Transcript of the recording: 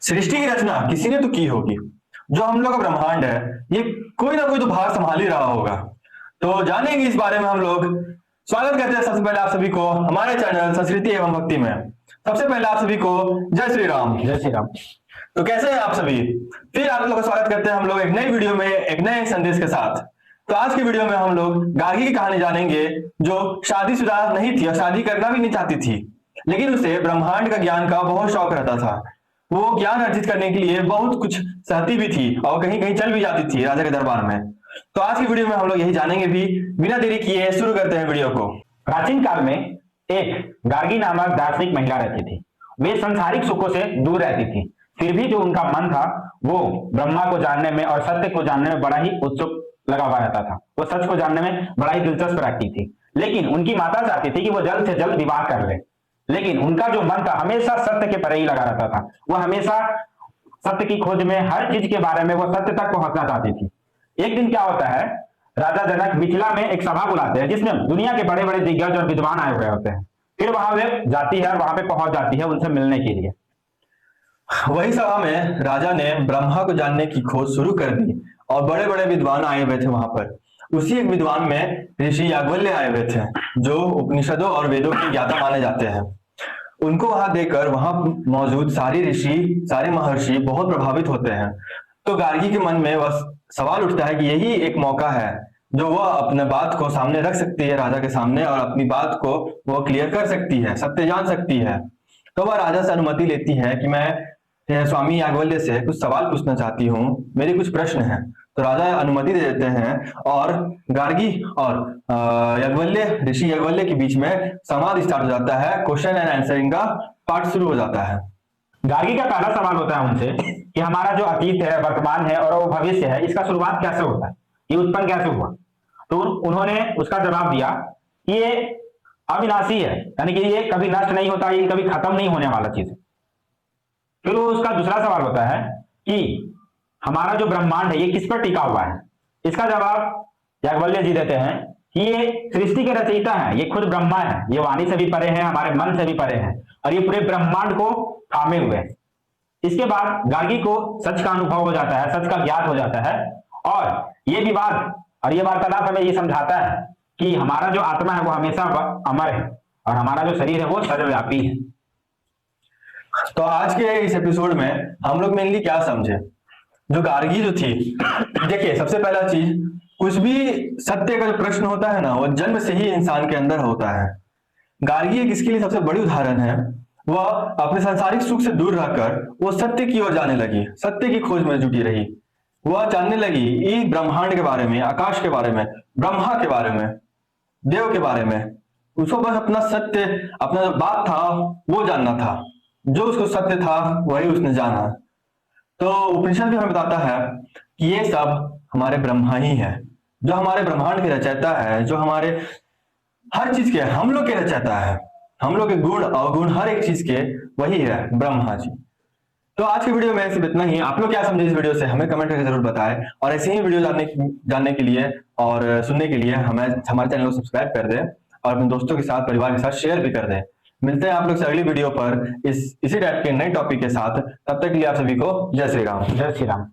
सृष्टि की रचना किसी ने तो की होगी। जो हम लोग का ब्रह्मांड है, ये कोई ना कोई तो भाग संभाल ही रहा होगा। तो जानेंगे इस बारे में हम लोग। स्वागत करते हैं सबसे पहले आप सभी को हमारे चैनल संस्कृति एवं भक्ति में। सबसे पहले आप सभी को जय श्री राम। जय श्री राम। तो कैसे हैं आप सभी? फिर आप लोगों का स्वागत करते हैं हम लोग एक नई वीडियो में एक नए संदेश के साथ। तो आज की वीडियो में हम लोग गार्गी की कहानी जानेंगे, जो शादीशुदा नहीं थी और शादी करना भी नहीं चाहती थी, लेकिन उसे ब्रह्मांड का ज्ञान का बहुत शौक रहता था। वो ज्ञान अर्जित करने के लिए बहुत कुछ सहती भी थी और कहीं कहीं चल भी जाती थी राजा के दरबार में। तो आज की वीडियो में हम लोग यही जानेंगे भी। बिना देरी किए शुरू करते हैं वीडियो को। प्राचीन काल में एक गार्गी नामक दार्शनिक महिला रहती थी। वे संसारिक सुखों से दूर रहती थी, फिर भी जो उनका मन था वो ब्रह्मा को जानने में और सत्य को जानने में बड़ा ही उत्सुक लगा हुआ रहता था। वो सच को जानने में बड़ा ही दिलचस्प रखती थी, लेकिन उनकी माता चाहती थी कि वो जल्द से जल्द विवाह कर ले। लेकिन उनका जो मन था हमेशा सत्य के परे ही लगा रहता था। वो हमेशा सत्य की खोज में, हर चीज के बारे में वो सत्य तक पहुंचना चाहती थी। एक दिन क्या होता है, राजा जनक मिथिला में एक सभा बुलाते हैं जिसमें दुनिया के बड़े बड़े दिग्गज और विद्वान आए हुए होते हैं। फिर वहां वे जाती है और वहां पे पहुंच जाती है उनसे मिलने के लिए। वही सभा में राजा ने ब्रह्मा को जानने की खोज शुरू कर दी और बड़े बड़े विद्वान आए हुए थे वहां पर। उसी एक विद्वान में ऋषि याज्ञवल्क्य आए हुए थे, जो उपनिषदों और वेदों के ज्ञाता माने जाते हैं। उनको वहां देखकर वहां मौजूद सारे ऋषि, सारे महर्षि बहुत प्रभावित होते हैं। तो गार्गी के मन में वह सवाल उठता है कि यही एक मौका है जो वह अपने बात को सामने रख सकती है राजा के सामने, और अपनी बात को वो क्लियर कर सकती है, सत्य जान सकती है। तो वह राजा से अनुमति लेती है कि मैं स्वामी याज्ञवल्क्य से कुछ सवाल पूछना चाहती हूँ, मेरे कुछ प्रश्न हैं। तो राजा अनुमति दे देते हैं और गार्गी और याज्ञवल्क्य, ऋषि याज्ञवल्क्य के बीच में संवाद स्टार्ट हो जाता है। क्वेश्चन एंड आंसरिंग का पार्ट शुरू हो जाता है। गार्गी का पहला सवाल होता है उनसे कि हमारा जो अतीत है, वर्तमान है और वो भविष्य है, इसका शुरुआत कैसे होता है, ये उत्पन्न कैसे हुआ। तो उन्होंने उसका जवाब दिया कि ये अविनाशी है, यानी कि ये कभी नष्ट नहीं होता, ये कभी खत्म नहीं होने वाला चीज है। फिर उसका दूसरा सवाल होता है कि हमारा जो ब्रह्मांड है ये किस पर टिका हुआ है। इसका जवाब याज्ञवल्क्य जी देते हैं कि ये सृष्टि के रचयिता है, ये खुद ब्रह्मा है, ये वाणी से भी परे है, हमारे मन से भी परे है, और ये पूरे ब्रह्मांड को थामे हुए हैं। इसके बाद गार्गी को सच का अनुभव हो जाता है, सच का ज्ञात हो जाता है, और ये विवाद और ये वार्तालाप हमें ये समझाता है कि हमारा जो आत्मा है वो हमेशा अमर है और हमारा जो शरीर है वो सर्वव्यापी है। तो आज के इस एपिसोड में हम लोग मेनली क्या समझे, जो गार्गी जो थी, देखिए सबसे पहला चीज, कुछ भी सत्य का जो प्रश्न होता है ना, वो जन्म से ही इंसान के अंदर होता है। गार्गी एक इसके लिए सबसे बड़ी उदाहरण है। वह अपने सांसारिक सुख से दूर रहकर वो सत्य की ओर जाने लगी, सत्य की खोज में जुटी रही। वह जानने लगी इस ब्रह्मांड के बारे में, आकाश के बारे में, ब्रह्मा के बारे में, देव के बारे में। उसको बस अपना सत्य, अपना जो बात था वो जानना था। जो उसको सत्य था वही उसने जाना। तो उपनिषद भी हमें बताता है कि ये सब हमारे ब्रह्मा ही है, जो हमारे ब्रह्मांड के रचयिता है, जो हमारे हर चीज के, हम लोग के रचयिता है। हम लोग के गुण अवगुण हर एक चीज के वही है ब्रह्मा जी। तो आज की वीडियो में सिर्फ इतना ही। आप लोग क्या समझे इस वीडियो से हमें कमेंट करके जरूर बताएं, और ऐसे ही वीडियो जानने के लिए और सुनने के लिए हमारे चैनल को सब्सक्राइब कर दें और अपने दोस्तों के साथ, परिवार के साथ शेयर भी कर दें। मिलते हैं आप लोग से अगली वीडियो पर इसी टाइप के नए टॉपिक के साथ। तब तक के लिए आप सभी को जय श्री राम। जय श्री राम।